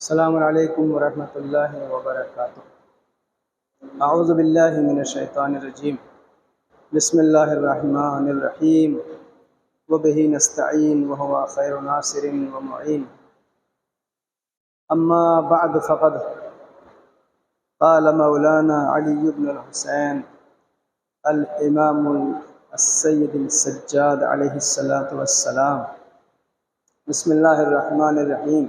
السلام علیکم ورحمۃ اللہ وبرکاتہ۔ اعوذ باللہ من الشیطان الرجیم، بسم اللہ الرحمن الرحیم، وبہ نستعین وہو خیر ناصر ومعین۔ اما بعد فقد قال مولانا علی بن الحسین الامام السید السجاد علیہ الصلاۃ والسلام۔ بسم اللہ الرحمن الرحیم۔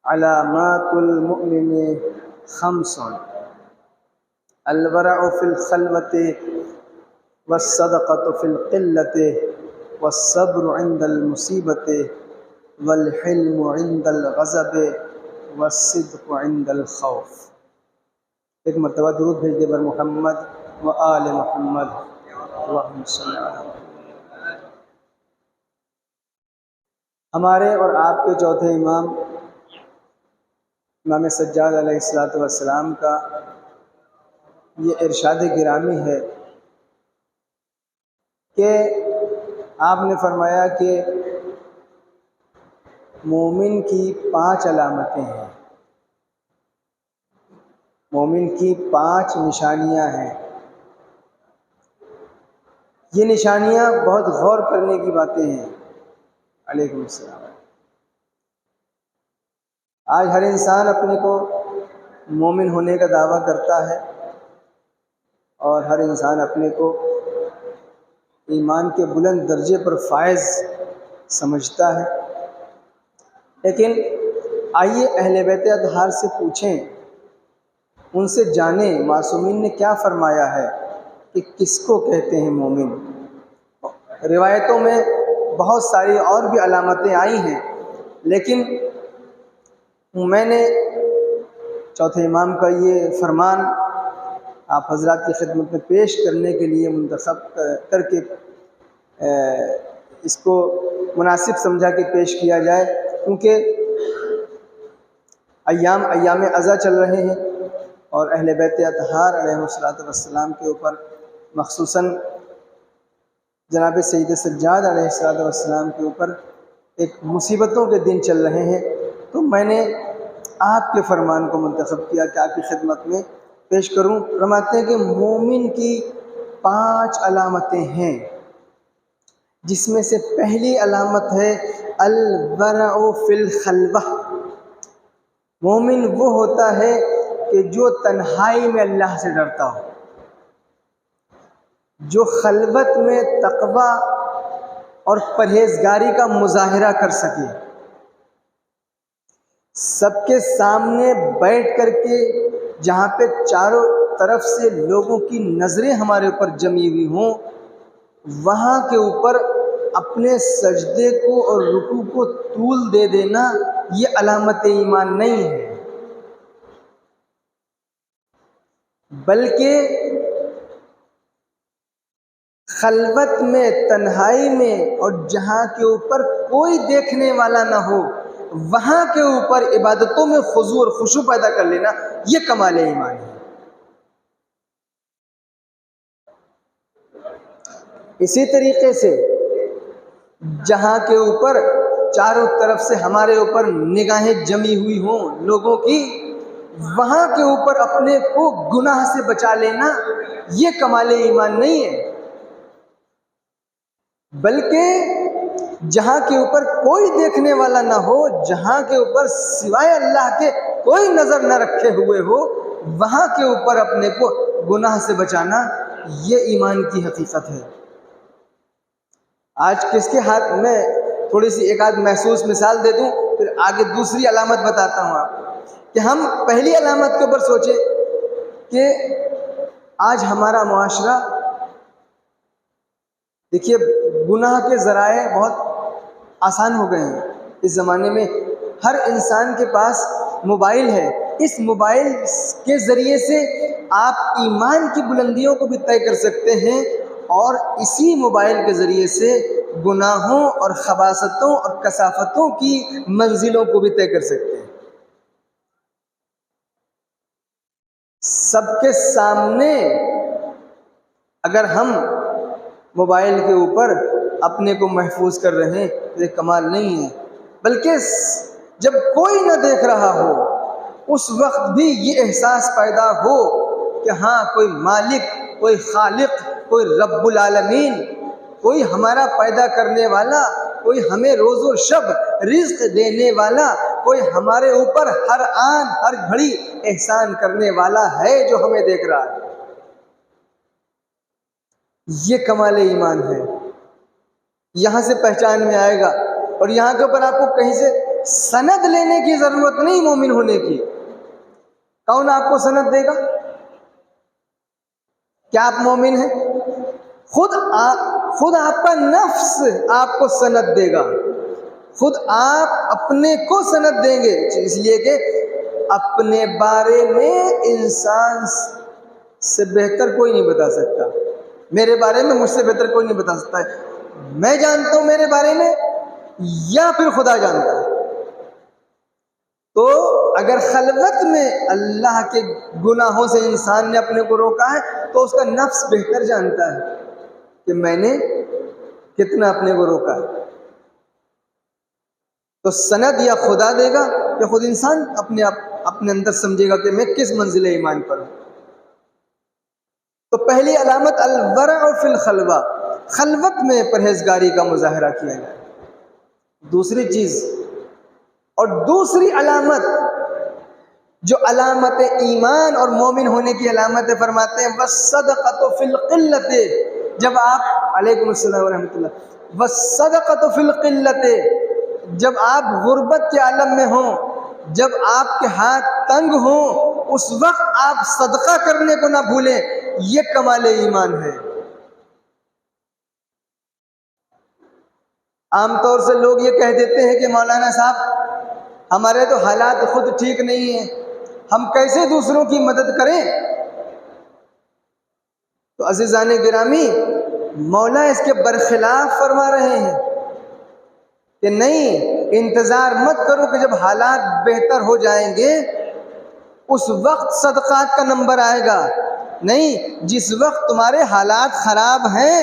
علامات المؤمن خمس، الورع فی الخلوۃ والصدقۃ فی القلۃ والصبر عند المصیبۃ والحلم عند الغضب والصدق عند الخوف۔ ایک مرتبہ درود بھیج دے بر محمد و آل محمد، اللہم صلی علی محمد۔ ہمارے اور آپ کے چوتھے امام امام سجاد علیہ السلام کا یہ ارشاد گرامی ہے کہ آپ نے فرمایا کہ مومن کی 5 علامتیں ہیں، مومن کی 5 نشانیاں ہیں۔ یہ نشانیاں بہت غور کرنے کی باتیں ہیں۔ علیکم السلام۔ آج ہر انسان اپنے کو مومن ہونے کا دعویٰ کرتا ہے اور ہر انسان اپنے کو ایمان کے بلند درجے پر فائز سمجھتا ہے، لیکن آئیے اہل بیت اطہار سے پوچھیں، ان سے جانیں معصومین نے کیا فرمایا ہے کہ کس کو کہتے ہیں مومن۔ روایتوں میں بہت ساری اور بھی علامتیں آئی ہیں، لیکن میں نے چوتھے امام کا یہ فرمان آپ حضرات کی خدمت میں پیش کرنے کے لیے منتخب کر کے اس کو مناسب سمجھا کہ پیش کیا جائے، کیونکہ ایام عزا چل رہے ہیں اور اہل بیت اطہار علیہ السلام کے اوپر مخصوصاً جناب سید سجاد علیہ السلام کے اوپر ایک مصیبتوں کے دن چل رہے ہیں، تو میں نے آپ کے فرمان کو منتخب کیا کہ آپ کی خدمت میں پیش کروں۔ فرماتے ہیں کہ مومن کی 5 علامتیں ہیں، جس میں سے پہلی علامت ہے الورع فی الخلوہ۔ مومن وہ ہوتا ہے کہ جو تنہائی میں اللہ سے ڈرتا ہو، جو خلوت میں تقوی اور پرہیزگاری کا مظاہرہ کر سکے، سب کے سامنے بیٹھ کر کے جہاں پہ چاروں طرف سے لوگوں کی نظریں ہمارے اوپر جمی ہوئی ہوں، وہاں کے اوپر اپنے سجدے کو اور رکوع کو طول دے دینا یہ علامت ایمان نہیں ہے، بلکہ خلوت میں، تنہائی میں، اور جہاں کے اوپر کوئی دیکھنے والا نہ ہو، وہاں کے اوپر عبادتوں میں خضوع اور خشوع پیدا کر لینا یہ کمال ایمان ہے۔ اسی طریقے سے جہاں کے اوپر چاروں طرف سے ہمارے اوپر نگاہیں جمی ہوئی ہوں لوگوں کی، وہاں کے اوپر اپنے کو گناہ سے بچا لینا یہ کمال ایمان نہیں ہے، بلکہ جہاں کے اوپر کوئی دیکھنے والا نہ ہو، جہاں کے اوپر سوائے اللہ کے کوئی نظر نہ رکھے ہوئے ہو، وہاں کے اوپر اپنے کو گناہ سے بچانا یہ ایمان کی حقیقت ہے۔ آج کس کے ہاتھ میں تھوڑی سی ایک آدھ محسوس مثال دے دوں، پھر آگے دوسری علامت بتاتا ہوں آپ، کہ ہم پہلی علامت کے اوپر سوچیں کہ آج ہمارا معاشرہ، دیکھیے گناہ کے ذرائع بہت آسان ہو گئے ہیں۔ اس زمانے میں ہر انسان کے پاس موبائل ہے، اس موبائل کے ذریعے سے آپ ایمان کی بلندیوں کو بھی طے کر سکتے ہیں، اور اسی موبائل کے ذریعے سے گناہوں اور خباثتوں اور کثافتوں کی منزلوں کو بھی طے کر سکتے ہیں۔ سب کے سامنے اگر ہم موبائل کے اوپر اپنے کو محفوظ کر رہے ہیں تو یہ کمال نہیں ہے، بلکہ جب کوئی نہ دیکھ رہا ہو اس وقت بھی یہ احساس پیدا ہو کہ ہاں کوئی مالک، کوئی خالق، کوئی رب العالمین، کوئی ہمارا پیدا کرنے والا، کوئی ہمیں روز و شب رزق دینے والا، کوئی ہمارے اوپر ہر آن ہر گھڑی احسان کرنے والا ہے جو ہمیں دیکھ رہا ہے۔ یہ کمال ایمان ہے، یہاں سے پہچان میں آئے گا۔ اور یہاں کے اوپر آپ کو کہیں سے سند لینے کی ضرورت نہیں مومن ہونے کی۔ کون آپ کو سند دے گا؟ کیا آپ مومن ہیں؟ خود آپ کا نفس آپ کو سند دے گا، خود آپ اپنے کو سند دیں گے، اس لیے کہ اپنے بارے میں انسان سے بہتر کوئی نہیں بتا سکتا۔ میرے بارے میں مجھ سے بہتر کوئی نہیں بتا سکتا ہے۔ میں جانتا ہوں میرے بارے میں یا پھر خدا جانتا ہے۔ تو اگر خلوت میں اللہ کے گناہوں سے انسان نے اپنے کو روکا ہے تو اس کا نفس بہتر جانتا ہے کہ میں نے کتنا اپنے کو روکا ہے۔ تو سند یا خدا دے گا یا خود انسان اپنے اندر سمجھے گا کہ میں کس منزل ایمان پر ہوں۔ تو پہلی علامت الورع فی الخلوہ، خلوت میں پرہیزگاری کا مظاہرہ کیا جائے۔ دوسری چیز اور دوسری علامت جو علامت ایمان اور مومن ہونے کی علامت فرماتے ہیں وَالصَّدَقَةُ فِي الْقِلَّةِ، جب آپ علیکم السلام ورحمۃ اللہ، وَالصَّدَقَةُ فِي الْقِلَّةِ، جب آپ غربت کے عالم میں ہوں، جب آپ کے ہاتھ تنگ ہوں، اس وقت آپ صدقہ کرنے کو نہ بھولیں، یہ کمال ایمان ہے۔ عام طور سے لوگ یہ کہہ دیتے ہیں کہ مولانا صاحب ہمارے تو حالات خود ٹھیک نہیں ہیں، ہم کیسے دوسروں کی مدد کریں؟ تو عزیزان گرامی، مولا اس کے برخلاف فرما رہے ہیں کہ نہیں، انتظار مت کرو کہ جب حالات بہتر ہو جائیں گے اس وقت صدقات کا نمبر آئے گا۔ نہیں، جس وقت تمہارے حالات خراب ہیں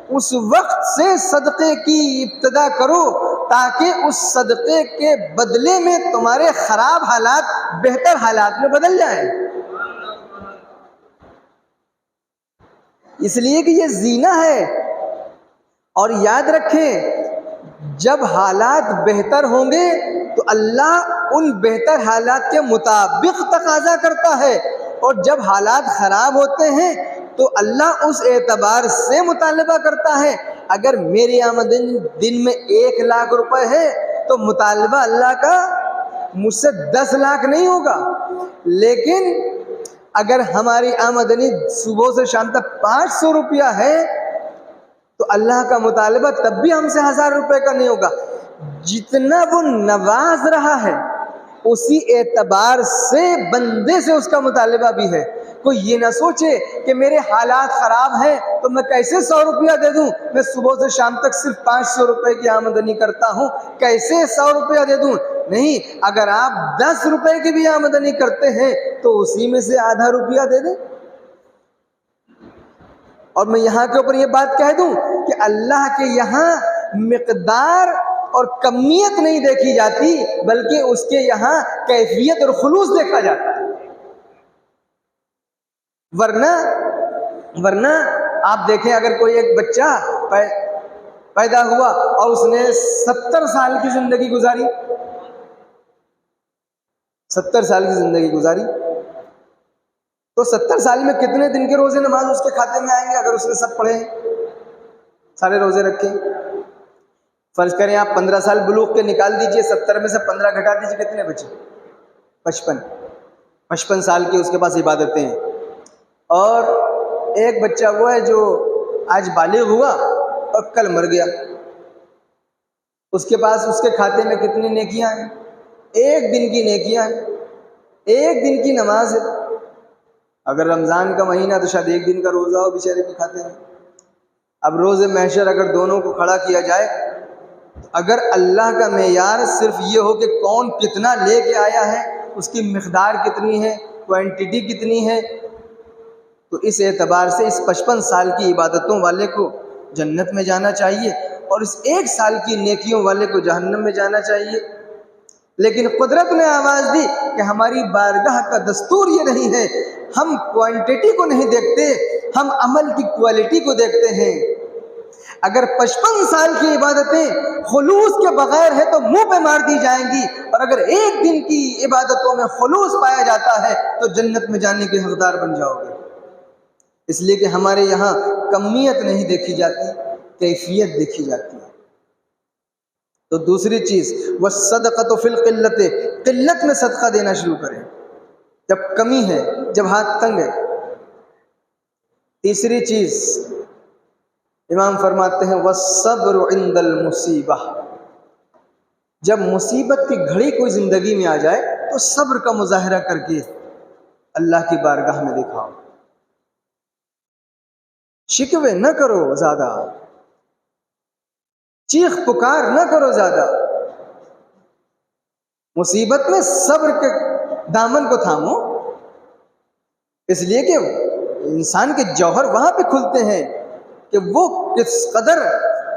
اس وقت سے صدقے کی ابتدا کرو تاکہ اس صدقے کے بدلے میں تمہارے خراب حالات بہتر حالات میں بدل جائیں۔ اس لیے کہ یہ زینہ ہے۔ اور یاد رکھیں، جب حالات بہتر ہوں گے تو اللہ ان بہتر حالات کے مطابق تقاضا کرتا ہے، اور جب حالات خراب ہوتے ہیں تو اللہ اس اعتبار سے مطالبہ کرتا ہے۔ اگر میری آمدن دن میں 1 لاکھ روپے ہے تو مطالبہ اللہ کا مجھ سے 10 لاکھ نہیں ہوگا، لیکن اگر ہماری آمدنی صبح سے شام تک 500 روپیہ ہے تو اللہ کا مطالبہ تب بھی ہم سے 1000 روپے کا نہیں ہوگا۔ جتنا وہ نواز رہا ہے اسی اعتبار سے بندے سے اس کا مطالبہ بھی ہے۔ کوئی یہ نہ سوچے کہ میرے حالات خراب ہیں تو میں کیسے 100 روپیہ دے دوں، میں صبح سے شام تک صرف 500 روپے کی آمدنی کرتا ہوں، کیسے 100 روپیہ دے دوں؟ نہیں، اگر آپ 10 روپے کی بھی آمدنی کرتے ہیں تو اسی میں سے آدھا روپیہ دے دیں۔ اور میں یہاں کے اوپر یہ بات کہہ دوں کہ اللہ کے یہاں مقدار اور کمیت نہیں دیکھی جاتی، بلکہ اس کے یہاں کیفیت اور خلوص دیکھا جاتا ہے۔ ورنہ آپ دیکھیں، اگر کوئی ایک بچہ پیدا ہوا اور اس نے 70 سال کی زندگی گزاری، 70 سال کی زندگی گزاری، تو 70 سال میں کتنے دن کے روزے نماز اس کے کھاتے میں آئیں گے اگر اس نے سب پڑھے، سارے روزے رکھے؟ فرض کریں آپ 15 سال بلوغ کے نکال دیجئے، 70 میں سے 15 گھٹا دیجئے، کتنے بچے؟ 55 سال کی اس کے پاس عبادتیں ہیں۔ اور ایک بچہ وہ ہے جو آج بالغ ہوا اور کل مر گیا، اس کے پاس اس کے کھاتے میں کتنی نیکیاں ہیں؟ 1 دن کی نیکیاں ہیں، 1 دن کی نماز ہے۔ اگر رمضان کا مہینہ تو شاید 1 دن کا روزہ ہو بیچارے کے کھاتے میں۔ اب روز محشر اگر دونوں کو کھڑا کیا جائے، اگر اللہ کا معیار صرف یہ ہو کہ کون کتنا لے کے آیا ہے، اس کی مقدار کتنی ہے، کوانٹٹی کتنی ہے، تو اس اعتبار سے اس 55 سال کی عبادتوں والے کو جنت میں جانا چاہیے، اور اس 1 سال کی نیکیوں والے کو جہنم میں جانا چاہیے. لیکن قدرت نے آواز دی کہ ہماری بارگاہ کا دستور یہ نہیں ہے. ہم کوانٹٹی کو نہیں دیکھتے، ہم عمل کی کوالٹی کو دیکھتے ہیں. اگر 55 سال کی عبادتیں خلوص کے بغیر ہے تو منہ پہ مار دی جائیں گی، اور اگر 1 دن کی عبادتوں میں خلوص پایا جاتا ہے تو جنت میں جانے کے حقدار بن جاؤ گے. اس لیے کہ ہمارے یہاں کمیت نہیں دیکھی جاتی، کیفیت دیکھی جاتی ہے. تو دوسری چیز وَالصَّدَقَةُ فِي الْقِلَّةِ، قلت میں صدقہ دینا شروع کریں جب کمی ہے، جب ہاتھ تنگ ہے. تیسری چیز امام فرماتے ہیں وَالصَّبْرُ عِنْدَ الْمُصِيبَةِ، جب مصیبت کی گھڑی کوئی زندگی میں آ جائے تو صبر کا مظاہرہ کر کے اللہ کی بارگاہ میں دکھاؤ. شکوے نہ کرو زیادہ، چیخ پکار نہ کرو زیادہ. مصیبت میں صبر کے دامن کو تھامو، اس لیے کہ انسان کے جوہر وہاں پہ کھلتے ہیں کہ وہ کس قدر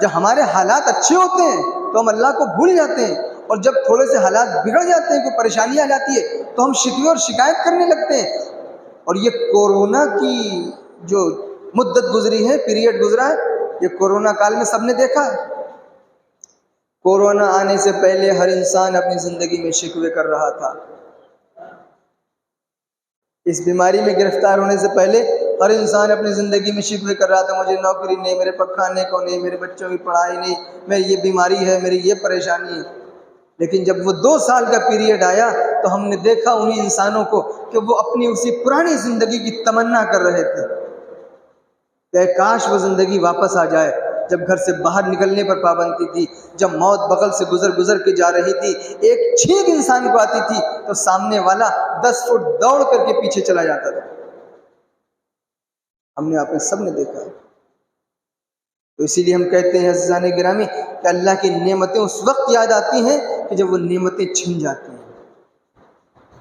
جب ہمارے حالات اچھے ہوتے ہیں تو ہم اللہ کو بھول جاتے ہیں، اور جب تھوڑے سے حالات بگڑ جاتے ہیں، کوئی پریشانی آ جاتی ہے تو ہم شکوے اور شکایت کرنے لگتے ہیں. اور یہ کورونا کی جو مدت گزری ہے، پیریڈ گزرا ہے، یہ کورونا کال میں سب نے دیکھا ہے. کورونا آنے سے پہلے ہر انسان اپنی زندگی میں شکوے کر رہا تھا. اس بیماری میں گرفتار ہونے سے پہلے ہر انسان اپنی زندگی میں شکوے کر رہا تھا، مجھے نوکری نہیں، میرے پاس کھانے کو نہیں، میرے بچوں کی پڑھائی نہیں، میری یہ بیماری ہے، میری یہ پریشانی ہے. لیکن جب وہ 2 سال کا پیریڈ آیا تو ہم نے دیکھا انہی انسانوں کو کہ وہ اپنی اسی پرانی زندگی کی تمنا کر رہے تھے کہ کاش وہ زندگی واپس آ جائے، جب گھر سے باہر نکلنے پر پابندی تھی، جب موت بغل سے گزر کے جا رہی تھی، ایک چھینک انسان کو آتی تھی تو سامنے والا 10 فٹ دوڑ کر کے پیچھے چلا جاتا تھا. ہم نے آپ نے سب نے دیکھا ہے. تو اسی لیے ہم کہتے ہیں عزیزان گرامی کہ اللہ کی نعمتیں اس وقت یاد آتی ہیں کہ جب وہ نعمتیں چھن جاتی ہیں.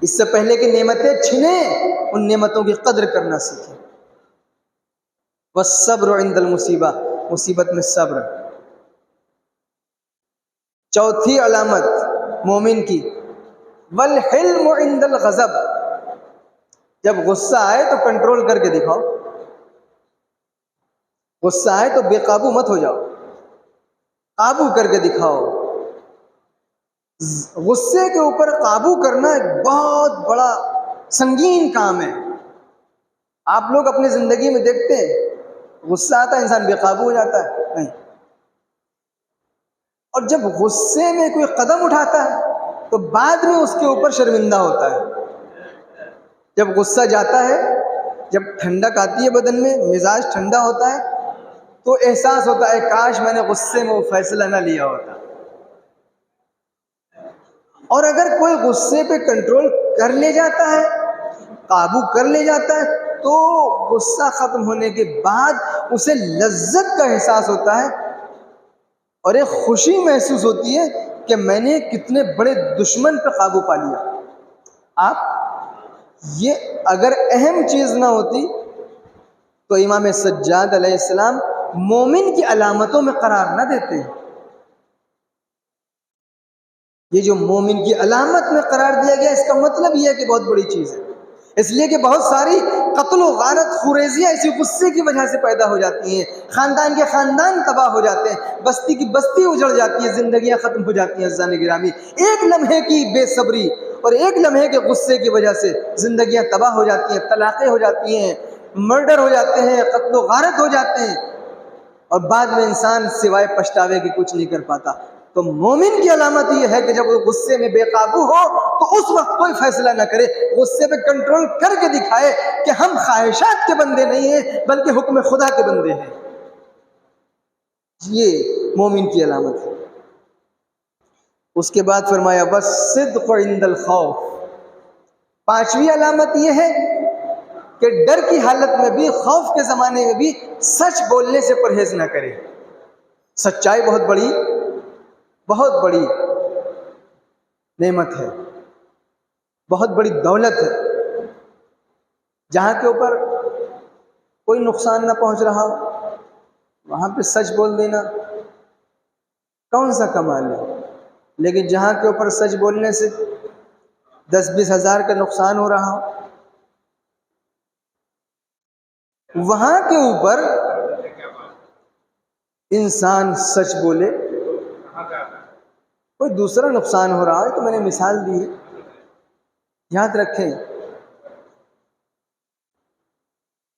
اس سے پہلے کہ نعمتیں چھنیں، ان نعمتوں کی قدر کرنا سیکھیں. والصبر عند المصیبہ، مصیبت میں صبر. چوتھی علامت مومن کی والحلم عند الغضب، جب غصہ آئے تو کنٹرول کر کے دکھاؤ. غصہ آئے تو بے قابو مت ہو جاؤ، قابو کر کے دکھاؤ. غصے کے اوپر قابو کرنا ایک بہت بڑا سنگین کام ہے. آپ لوگ اپنی زندگی میں دیکھتے ہیں غصہ آتا ہے انسان بے قابو ہو جاتا ہے، نہیں. اور جب غصے میں کوئی قدم اٹھاتا ہے تو بعد میں اس کے اوپر شرمندہ ہوتا ہے. جب غصہ جاتا ہے، جب ٹھنڈک آتی ہے بدن میں، مزاج ٹھنڈا ہوتا ہے تو احساس ہوتا ہے کاش میں نے غصے میں وہ فیصلہ نہ لیا ہوتا. اور اگر کوئی غصے پہ کنٹرول کر لے جاتا ہے، قابو کر لے جاتا ہے، تو غصہ ختم ہونے کے بعد اسے لذت کا احساس ہوتا ہے اور ایک خوشی محسوس ہوتی ہے کہ میں نے کتنے بڑے دشمن پہ قابو پا لیا. آپ یہ اگر اہم چیز نہ ہوتی تو امام سجاد علیہ السلام مومن کی علامتوں میں قرار نہ دیتے. یہ جو مومن کی علامت میں قرار دیا گیا، اس کا مطلب یہ ہے کہ بہت بڑی چیز ہے. اس لیے کہ بہت ساری قتل و غارت خوریزیاں اسی غصے کی وجہ سے پیدا ہو جاتی ہیں، خاندان کے خاندان تباہ ہو جاتے ہیں، بستی کی بستی اجڑ جاتی ہے، زندگیاں ختم ہو جاتی ہیں. عزیزان گرامی، ایک لمحے کی بے صبری اور ایک لمحے کے غصے کی وجہ سے زندگیاں تباہ ہو جاتی ہیں، طلاقیں ہو جاتی ہیں، مرڈر ہو جاتے ہیں، قتل و غارت ہو جاتے ہیں، اور بعد میں انسان سوائے پچھتاوے کے کچھ نہیں کر پاتا. تو مومن کی علامت یہ ہے کہ جب وہ غصے میں بے قابو ہو تو اس وقت کوئی فیصلہ نہ کرے، غصے پہ کنٹرول کر کے دکھائے کہ ہم خواہشات کے بندے نہیں ہیں بلکہ حکم خدا کے بندے ہیں. یہ مومن کی علامت ہے. اس کے بعد فرمایا والصدق عند الخوف. 5ویں علامت یہ ہے کہ ڈر کی حالت میں بھی، خوف کے زمانے میں بھی سچ بولنے سے پرہیز نہ کرے. سچائی بہت بڑی نعمت ہے، بہت بڑی دولت ہے. جہاں کے اوپر کوئی نقصان نہ پہنچ رہا ہو وہاں پہ سچ بول دینا کون سا کمال ہے؟ لیکن جہاں کے اوپر سچ بولنے سے 10-20 ہزار کا نقصان ہو رہا ہو، وہاں کے اوپر انسان سچ بولے، کوئی دوسرا نقصان ہو رہا ہے، تو میں نے مثال دی ہے، یاد رکھیں۔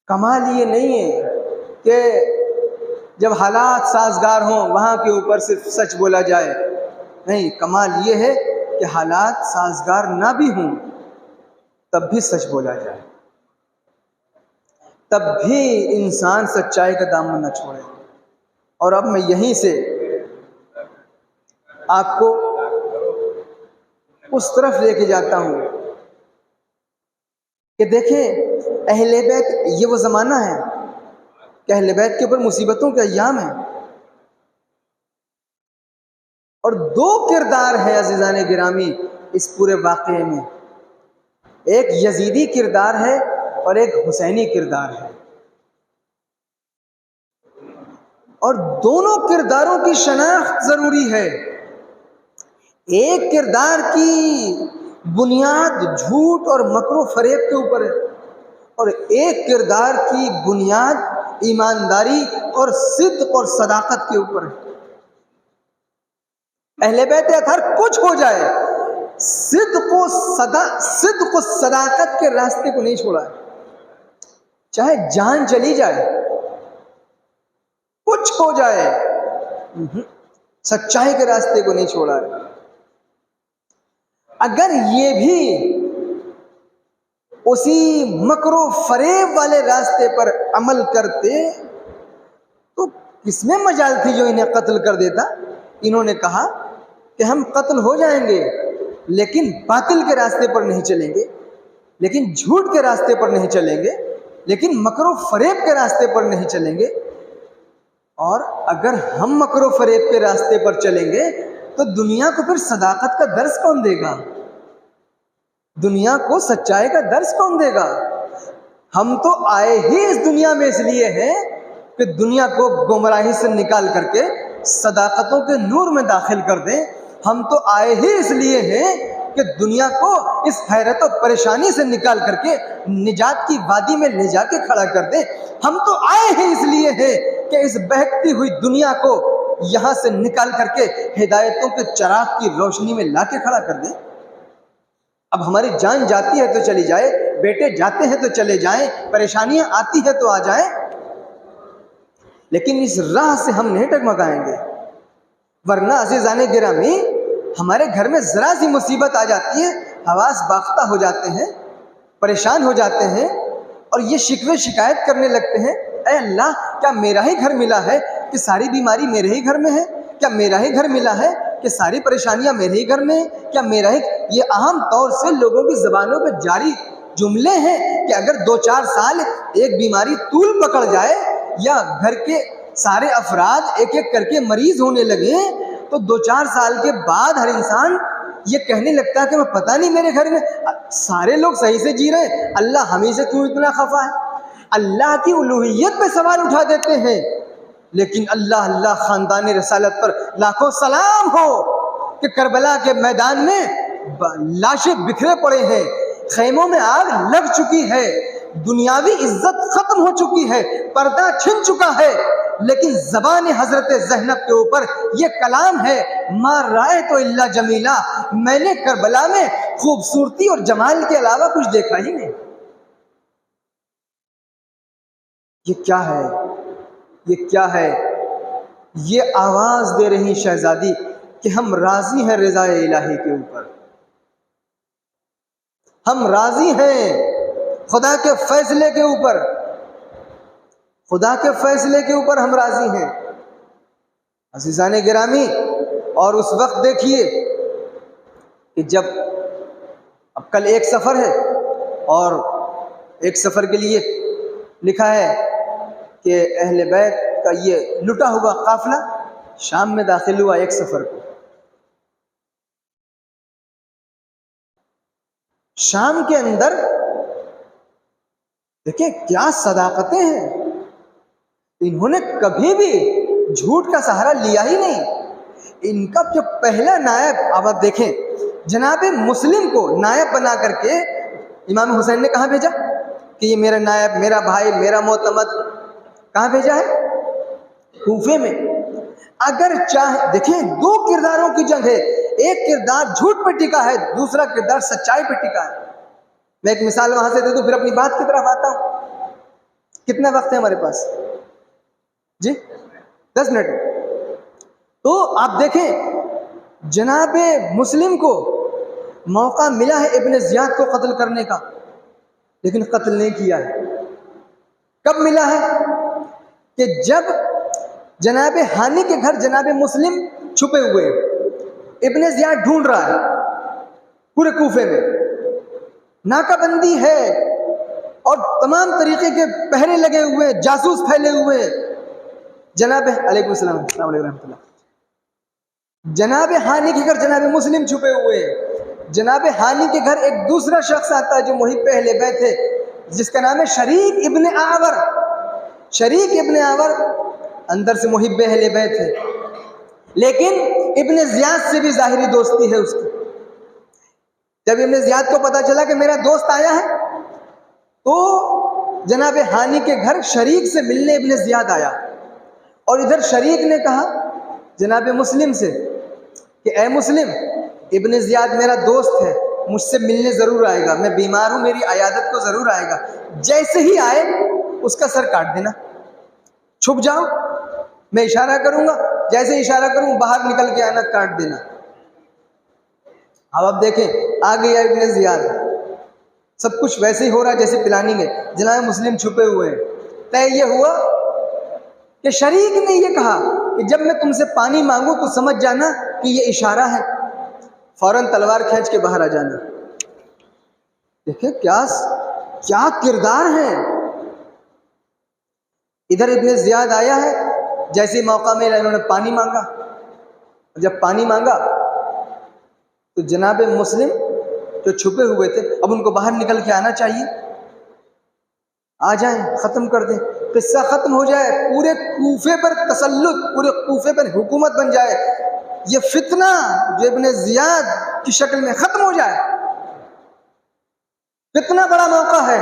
کمال یہ نہیں ہے کہ جب حالات سازگار ہوں وہاں کے اوپر صرف سچ بولا جائے، نہیں، کمال یہ ہے کہ حالات سازگار نہ بھی ہوں تب بھی سچ بولا جائے، تب بھی انسان سچائی کا دامن نہ چھوڑے۔ اور اب میں یہیں سے آپ کو اس طرف لے کے جاتا ہوں کہ دیکھیں، اہل بیت یہ وہ زمانہ ہے کہ اہل بیت کے اوپر مصیبتوں کے ایام ہیں، اور 2 کردار ہیں عزیزان گرامی اس پورے واقعے میں، ایک یزیدی کردار ہے اور ایک حسینی کردار ہے، اور دونوں کرداروں کی شناخت ضروری ہے۔ ایک کردار کی بنیاد جھوٹ اور مکر و فریب کے اوپر ہے، اور ایک کردار کی بنیاد ایمانداری اور صدق اور صداقت کے اوپر ہے۔ اہل بیت اطہر کچھ ہو جائے، صدق و صداقت کے راستے کو نہیں چھوڑا ہے، چاہے جان چلی جائے، کچھ ہو جائے، سچائی کے راستے کو نہیں چھوڑا ہے۔ اگر یہ بھی اسی مکر و فریب والے راستے پر عمل کرتے تو کس میں مجال تھی جو انہیں قتل کر دیتا؟ انہوں نے کہا کہ ہم قتل ہو جائیں گے لیکن باطل کے راستے پر نہیں چلیں گے، لیکن جھوٹ کے راستے پر نہیں چلیں گے، لیکن مکر و فریب کے راستے پر نہیں چلیں گے۔ اور اگر ہم مکر و فریب کے راستے پر چلیں گے تو دنیا کو پھر صداقت کا درس کون دے گا؟ دنیا کو سچائی کا درس کون دے گا؟ ہم تو آئے ہی اس دنیا میں اس لیے ہیں کہ دنیا کو گمراہی سے نکال کر کے صداقتوں کے نور میں داخل کر دیں۔ ہم تو آئے ہی اس لیے ہیں کہ دنیا کو اس حیرت و پریشانی سے نکال کر کے نجات کی وادی میں لے جا کے کھڑا کر دیں۔ ہم تو آئے ہی اس لیے ہیں کہ اس بہکتی ہوئی دنیا کو یہاں سے نکال کر کے ہدایتوں کے چراغ کی روشنی میں لا کے کھڑا کر دیں۔ اب ہماری جان جاتی ہے تو چلی جائے، بیٹے جاتے ہیں تو چلے جائیں، پریشانیاں آتی ہیں تو آ جائیں، لیکن اس راہ سے ہم نہیں ڈگمگائیں گے۔ ورنہ عزیزان گرامی، ہمارے گھر میں ذرا سی مصیبت آ جاتی ہے، حواس باختہ ہو جاتے ہیں، پریشان ہو جاتے ہیں، اور یہ شکوے شکایت کرنے لگتے ہیں، اے اللہ، کیا میرا ہی گھر ملا ہے کہ ساری بیماری میرے ہی گھر میں ہے؟ کیا میرا ہی گھر ملا ہے کہ ساری پریشانیاں میرے ہی گھر میں ہیں؟ کیا میرا ہی؟ یہ عام طور سے لوگوں کی زبانوں پہ جاری جملے ہیں کہ اگر 2-4 سال ایک بیماری طول پکڑ جائے یا گھر کے سارے افراد ایک ایک کر کے مریض ہونے لگے تو 2-4 سال کے بعد ہر انسان یہ کہنے لگتا ہے کہ میں پتہ نہیں میرے گھر میں سارے لوگ صحیح سے جی رہے ہیں، اللہ ہمیں سے کیوں اتنا خفا ہے؟ اللہ کی الوہیت پہ سوال اٹھا دیتے ہیں، لیکن اللہ خاندان رسالت پر لاکھوں سلام ہو کہ کربلا کے میدان میں لاشیں بکھرے پڑے ہیں، خیموں میں آگ لگ چکی ہے، دنیاوی عزت ختم ہو چکی ہے، پردہ چھن چکا ہے، لیکن زبان حضرت زینب کے اوپر یہ کلام ہے، ما رأیت الا جمیلا، میں نے کربلا میں خوبصورتی اور جمال کے علاوہ کچھ دیکھا ہی نہیں۔ یہ کیا ہے؟ یہ کیا ہے؟ یہ آواز دے رہی شہزادی کہ ہم راضی ہیں رضا الہی کے اوپر، ہم راضی ہیں خدا کے فیصلے کے اوپر، خدا کے فیصلے کے اوپر ہم راضی ہیں۔ عزیزان گرامی، اور اس وقت دیکھیے کہ جب اب کل ایک سفر ہے، اور ایک سفر کے لیے لکھا ہے کہ اہل بیت کا یہ لٹا ہوا قافلہ شام میں داخل ہوا ایک سفر کو۔ شام کے اندر دیکھیں کیا صداقتیں ہیں، انہوں نے کبھی بھی جھوٹ کا سہارا لیا ہی نہیں، ان کا جو پہلا نائب، اب آپ دیکھیں جناب مسلم کو نائب بنا کر کے امام حسین نے کہاں بھیجا کہ یہ میرا نائب، میرا بھائی، میرا معتمد، کہاں بھیجا ہے؟ کوفے میں۔ اگر چاہے دیکھیں دو کرداروں کی جنگ ہے، ایک کردار جھوٹ پہ ٹکا ہے، دوسرا کردار سچائی پہ ٹکا ہے۔ میں ایک مثال وہاں سے دے دوں پھر اپنی بات کی طرف آتا ہوں۔ کتنا وقت ہے ہمارے پاس؟ جی 10 منٹ۔ تو آپ دیکھیں جناب مسلم کو موقع ملا ہے ابن زیاد کو قتل کرنے کا، لیکن قتل نہیں کیا ہے۔ کب ملا ہے؟ کہ جب جناب ہانی کے گھر جناب مسلم چھپے ہوئے ہیں، ابن زیاد ڈھونڈ رہا ہے پورے کوفے میں، ناکہ بندی ہے اور تمام طریقے کے پہرے لگے ہوئے، جاسوس پھیلے ہوئے۔ جناب علیکم السلام، السلام علیکم رحمۃ اللہ۔ جناب ہانی کے گھر جناب مسلم چھپے ہوئے ہیں۔ جناب ہانی کے گھر ایک دوسرا شخص آتا ہے جو محب اہل بیت ہے، جس کا نام ہے شریک ابن آور۔ شریک ابن آور اندر سے محب اہل بیت ہے، لیکن ابن زیاد سے بھی ظاہری دوستی ہے اس کی۔ جب ابن زیاد کو پتا چلا کہ میرا دوست آیا ہے تو جناب ہانی کے گھر شریک سے ملنے ابن زیاد آیا، اور ادھر شریک نے کہا جناب مسلم سے کہ اے مسلم، ابن زیاد میرا دوست ہے، مجھ سے ملنے ضرور آئے گا، میں بیمار ہوں، میری عیادت کو ضرور آئے گا، جیسے ہی آئے اس کا سر کاٹ دینا، چھپ جاؤ، میں اشارہ کروں گا، جیسے اشارہ کروں باہر نکل کے آنا، کاٹ دینا۔ اب آپ دیکھیں آ گیا ابن زیاد، سب کچھ ویسے ہی ہو رہا ہے جیسے پلاننگ ہے، جناب مسلم چھپے ہوئے ہیں۔ طے یہ ہوا کہ شریک نے یہ کہا کہ جب میں تم سے پانی مانگوں تو سمجھ جانا کہ یہ اشارہ ہے، فوراً تلوار کھینچ کے باہر آ جانا۔ دیکھیں کیا کردار ہے۔ ادھر ابن زیاد آیا ہے، جیسے ہی موقع ملا انہوں نے پانی مانگا، جب پانی مانگا تو جناب مسلم جو چھپے ہوئے تھے اب ان کو باہر نکل کے آنا چاہیے، آ جائیں، ختم کر دیں، قصہ ختم ہو جائے، پورے کوفے پر تسلط، پورے کوفے پر حکومت بن جائے، یہ فتنہ جو ابن زیاد کی شکل میں ختم ہو جائے۔ کتنا بڑا موقع ہے،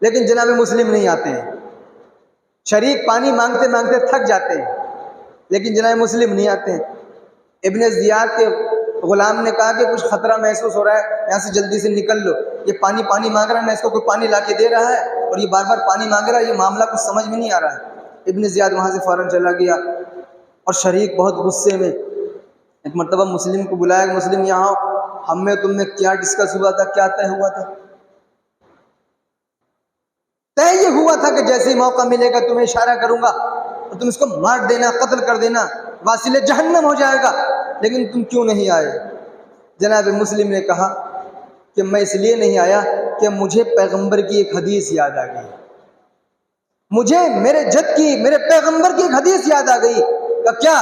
لیکن جناب مسلم نہیں آتے ہیں۔ شریک پانی مانگتے مانگتے تھک جاتے ہیں، لیکن جناب مسلم نہیں آتے ہیں۔ ابن زیاد کے غلام نے کہا کہ کچھ خطرہ محسوس ہو رہا ہے، یہاں سے جلدی سے نکل لو، یہ پانی مانگ رہا ہے، نہ اس کو کوئی پانی لا کے دے رہا ہے اور یہ بار بار پانی مانگ رہا ہے، یہ معاملہ کچھ سمجھ میں نہیں آ رہا ہے۔ ابن زیاد وہاں سے فوراً چلا گیا، اور شریک بہت غصے میں ایک مرتبہ مسلم کو بلایا، مسلم یہاں ہم میں تم میں کیا ڈسکس ہوا تھا، کیا طے ہوا تھا؟ طے یہ ہوا تھا کہ جیسے ہی موقع ملے گا تمہیں اشارہ کروں گا اور تم اس کو مار دینا، قتل کر دینا، واصل جہنم ہو جائے گا، لیکن تم کیوں نہیں آئے؟ جناب مسلم نے کہا کہ میں اس لیے نہیں آیا کہ مجھے پیغمبر کی ایک حدیث یاد آ گئی، مجھے میرے جد کی، میرے پیغمبر کی ایک حدیث یاد آ گئی۔ کیا؟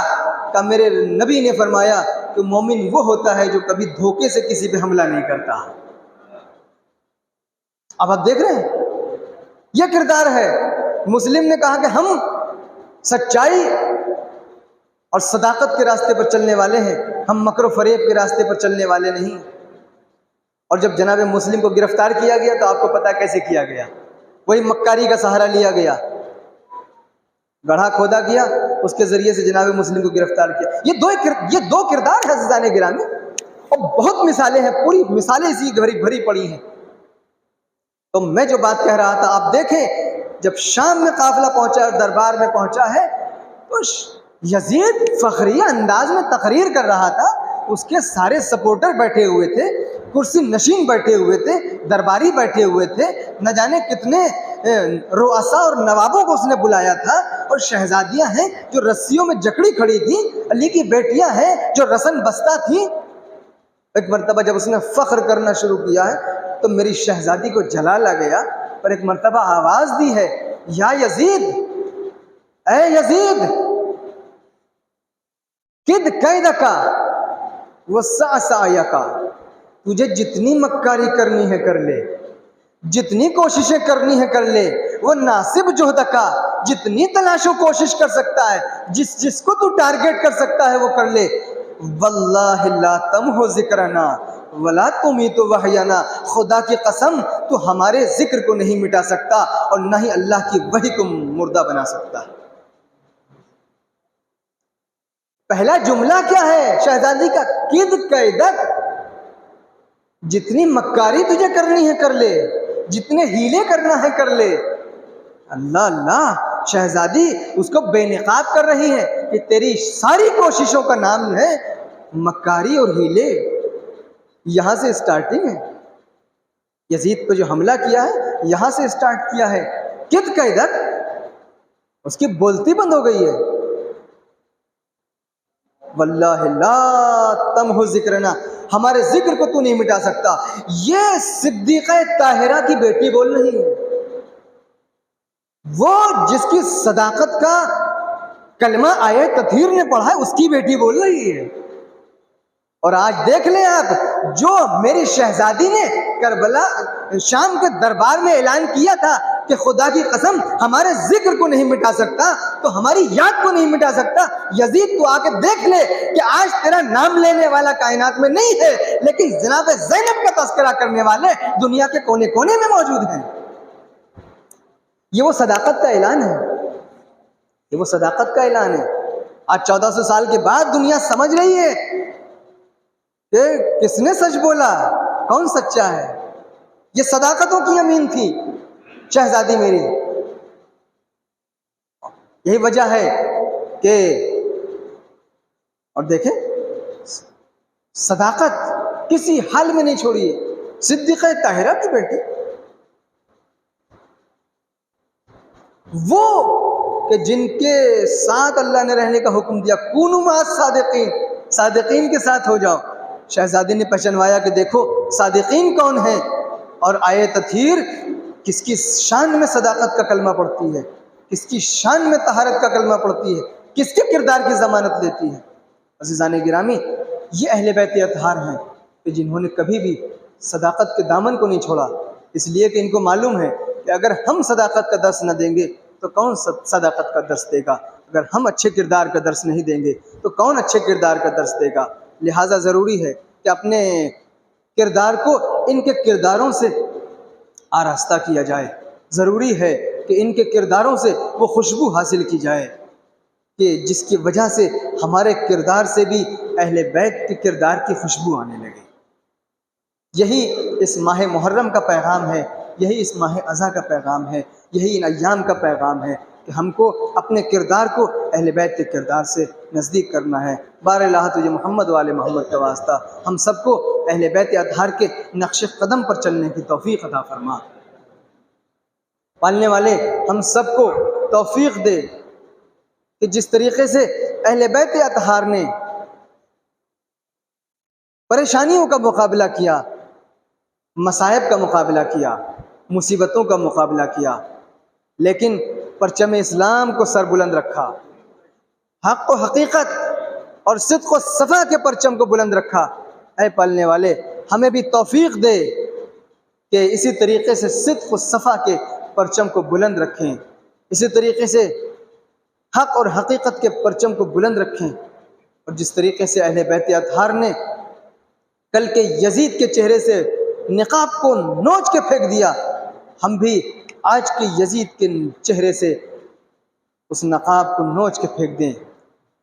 کہ میرے نبی نے فرمایا کہ مومن وہ ہوتا ہے جو کبھی دھوکے سے کسی پہ حملہ نہیں کرتا۔ اب آپ دیکھ رہے ہیں یہ کردار ہے۔ مسلم نے کہا کہ ہم سچائی اور صداقت کے راستے پر چلنے والے ہیں، ہم مکر و فریب کے راستے پر چلنے والے نہیں۔ اور جب جناب مسلم کو گرفتار کیا گیا تو آپ کو پتا کیسے کیا گیا، وہی مکاری کا سہارا لیا گیا، گڑھا کھودا گیا، اس کے ذریعے سے جناب مسلم کو گرفتار کیا۔ یہ دو کردار ہیں عزیزان گرامی، اور بہت مثالیں ہیں، پوری مثالیں اسی بھری پڑی ہیں۔ تو میں جو بات کہہ رہا تھا، آپ دیکھیں جب شام میں قافلہ پہنچا اور دربار میں پہنچا ہے تو یزید فخریہ انداز میں تقریر کر رہا تھا، اس کے سارے سپورٹر بیٹھے ہوئے تھے، کرسی نشین بیٹھے ہوئے تھے، درباری بیٹھے ہوئے تھے، نہ جانے کتنے رؤساء اور نوابوں کو اس نے بلایا تھا، اور شہزادیاں ہیں جو رسیوں میں جکڑی کھڑی تھی، علی کی بیٹیاں ہیں جو رسن بستہ تھیں۔ ایک مرتبہ جب اس نے فخر کرنا شروع کیا ہے تو میری شہزادی کو جلال آ گیا، اور ایک مرتبہ آواز دی ہے، یا یزید، اے یزید، کد قیدکا وسعسعیکا، تجھے جتنی مکاری کرنی ہے کر لے، جتنی کوششیں کرنی ہے کر لے، وہ ناصب جہدکا، جتنی تلاش و کوشش کر سکتا ہے، جس کو تو ٹارگیٹ کر سکتا ہے وہ کر لے. واللہ لا تمحو ذکرنا ولا تمیت وحینا، خدا کی قسم تو ہمارے ذکر کو نہیں مٹا سکتا اور نہ ہی اللہ کی وحی کو مردہ بنا سکتا. پہلا جملہ کیا ہے شہزادی کا؟ کد قیدک، جتنی مکاری تجھے کرنی ہے کر لے، جتنے ہیلے کرنا ہے کر لے. اللہ اللہ، شہزادی اس کو بے نقاب کر رہی ہے کہ تیری ساری کوششوں کا نام ہے مکاری اور ہیلے. یہاں سے اسٹارٹنگ ہے. یزید پہ جو حملہ کیا ہے یہاں سے اسٹارٹ کیا ہے. کد قیدک، اس کی بولتی بند ہو گئی ہے. واللہ لا تمحو ذکرنا، ہمارے ذکر کو تو نہیں مٹا سکتا. یہ صدیقہ طاہرہ کی بیٹی بول رہی ہے، وہ جس کی صداقت کا کلمہ آیہ تطہیر نے پڑھا ہے اس کی بیٹی بول رہی ہے. اور آج دیکھ لیں آپ، جو میری شہزادی نے کربلا شام کے دربار میں اعلان کیا تھا کہ خدا کی قسم ہمارے ذکر کو نہیں مٹا سکتا تو ہماری یاد کو نہیں مٹا سکتا. یزید تو آ کے دیکھ لے کہ آج تیرا نام لینے والا کائنات میں نہیں ہے، لیکن جناب زینب کا تذکرہ کرنے والے دنیا کے کونے کونے میں موجود ہیں. یہ وہ صداقت کا اعلان ہے، یہ وہ صداقت کا اعلان ہے. آج 1400 سال کے بعد دنیا سمجھ رہی ہے کہ کس نے سچ بولا، کون سچا ہے. یہ صداقتوں کی امین تھی شہزادی میری. یہی وجہ ہے کہ، اور دیکھیں صداقت کسی حال میں نہیں چھوڑی ہے. صدیقہ طاہرہ کی بیٹی، وہ کہ جن کے ساتھ اللہ نے رہنے کا حکم دیا، کونوا مع الصادقین، صادقین کے ساتھ ہو جاؤ. شہزادی نے پہچانوایا کہ دیکھو صادقین کون ہیں، اور آیہ تطہیر کس کی شان میں صداقت کا کلمہ پڑھتی ہے، کس کی شان میں طہارت کا کلمہ پڑھتی ہے، کس کے کردار کی ضمانت لیتی ہے. عزیزان گرامی، یہ اہل بیت اطہار ہیں کہ جنہوں نے کبھی بھی صداقت کے دامن کو نہیں چھوڑا، اس لیے کہ ان کو معلوم ہے کہ اگر ہم صداقت کا درس نہ دیں گے تو کون صداقت کا درس دے گا. اگر ہم اچھے کردار کا درس نہیں دیں گے تو کون اچھے کردار کا درس دے گا. لہٰذا ضروری ہے کہ اپنے کردار کو ان کے کرداروں سے آراستہ کیا جائے. ضروری ہے کہ ان کے کرداروں سے وہ خوشبو حاصل کی جائے کہ جس کی وجہ سے ہمارے کردار سے بھی اہل بیت کے کردار کی خوشبو آنے لگے. یہی اس ماہ محرم کا پیغام ہے، یہی اس ماہ اضحیٰ کا پیغام ہے، یہی ان ایام کا پیغام ہے کہ ہم کو اپنے کردار کو اہل بیت کے کردار سے نزدیک کرنا ہے. بار الہ تجھے محمد والے محمد کا واسطہ ہم سب کو اہل بیت اطہار کے نقش قدم پر چلنے کی توفیق عطا فرما. پالنے والے ہم سب کو توفیق دے کہ جس طریقے سے اہل بیت اطہار نے پریشانیوں کا مقابلہ کیا، مصائب کا مقابلہ کیا، مصیبتوں کا مقابلہ کیا، لیکن پرچم اسلام کو سر بلند رکھا، حق و حقیقت اور صدق و صفا کے پرچم کو بلند رکھا. اے پالنے والے ہمیں بھی توفیق دے کہ اسی طریقے سے صدق و صفا کے پرچم کو بلند رکھیں، اسی طریقے سے حق اور حقیقت کے پرچم کو بلند رکھیں. اور جس طریقے سے اہل بیت اطہار نے کل کے یزید کے چہرے سے نقاب کو نوچ کے پھینک دیا، ہم بھی آج کے یزید کے چہرے سے اس نقاب کو نوچ کے پھینک دیں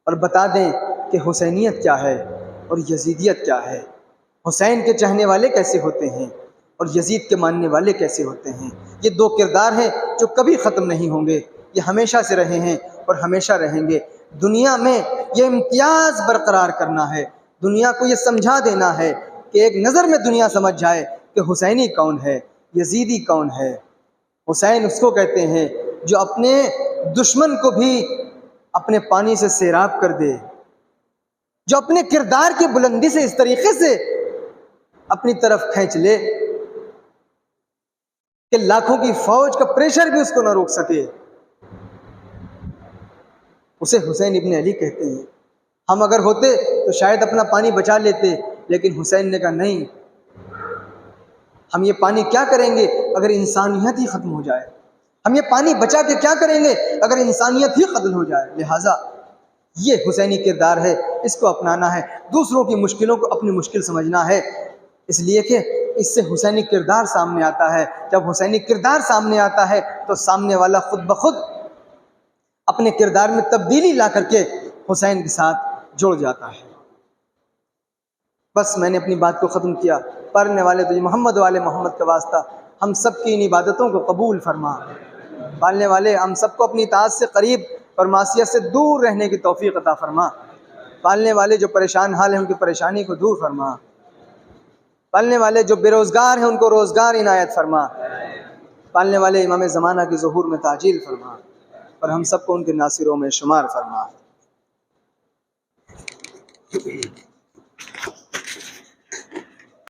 اور بتا دیں کہ حسینیت کیا ہے اور یزیدیت کیا ہے. حسین کے چاہنے والے کیسے ہوتے ہیں اور یزید کے ماننے والے کیسے ہوتے ہیں. یہ دو کردار ہیں جو کبھی ختم نہیں ہوں گے، یہ ہمیشہ سے رہے ہیں اور ہمیشہ رہیں گے. دنیا میں یہ امتیاز برقرار کرنا ہے، دنیا کو یہ سمجھا دینا ہے کہ ایک نظر میں دنیا سمجھ جائے کہ حسینی کون ہے، یزیدی کون ہے. حسین اس کو کہتے ہیں جو اپنے دشمن کو بھی اپنے پانی سے سیراب کر دے، جو اپنے کردار کی بلندی سے اس طریقے سے اپنی طرف کھینچ لے کہ لاکھوں کی فوج کا پریشر بھی اس کو نہ روک سکے. اسے حسین ابن علی کہتے ہیں. ہم اگر ہوتے تو شاید اپنا پانی بچا لیتے، لیکن حسین نے کہا نہیں، ہم یہ پانی کیا کریں گے اگر انسانیت ہی ختم ہو جائے. ہم یہ پانی بچا کے کیا کریں گے اگر انسانیت ہی قتل ہو جائے؟ لہٰذا یہ حسینی کردار ہے، اس کو اپنانا ہے، دوسروں کی مشکلوں کو اپنی مشکل سمجھنا ہے، اس لیے کہ اس سے حسینی کردار سامنے آتا ہے۔ جب حسینی کردار سامنے آتا ہے تو سامنے والا خود بخود اپنے کردار میں تبدیلی لا کر کے حسین کے ساتھ جڑ جاتا ہے۔ بس میں نے اپنی بات کو ختم کیا۔ پڑھنے والے تجھے محمد والے محمد کا واسطہ ہم سب کی ان عبادتوں کو قبول فرما۔ پالنے والے ہم سب کو اپنی اطاعت سے قریب اور معصیت سے دور رہنے کی توفیق عطا فرما۔ پالنے والے جو پریشان حال ہیں ان کی پریشانی کو دور فرما۔ پالنے والے جو بے روزگار ہیں ان کو روزگار عنایت فرما۔ پالنے والے امام زمانہ کی ظہور میں تعجیل فرما اور ہم سب کو ان کے ناصروں میں شمار فرما۔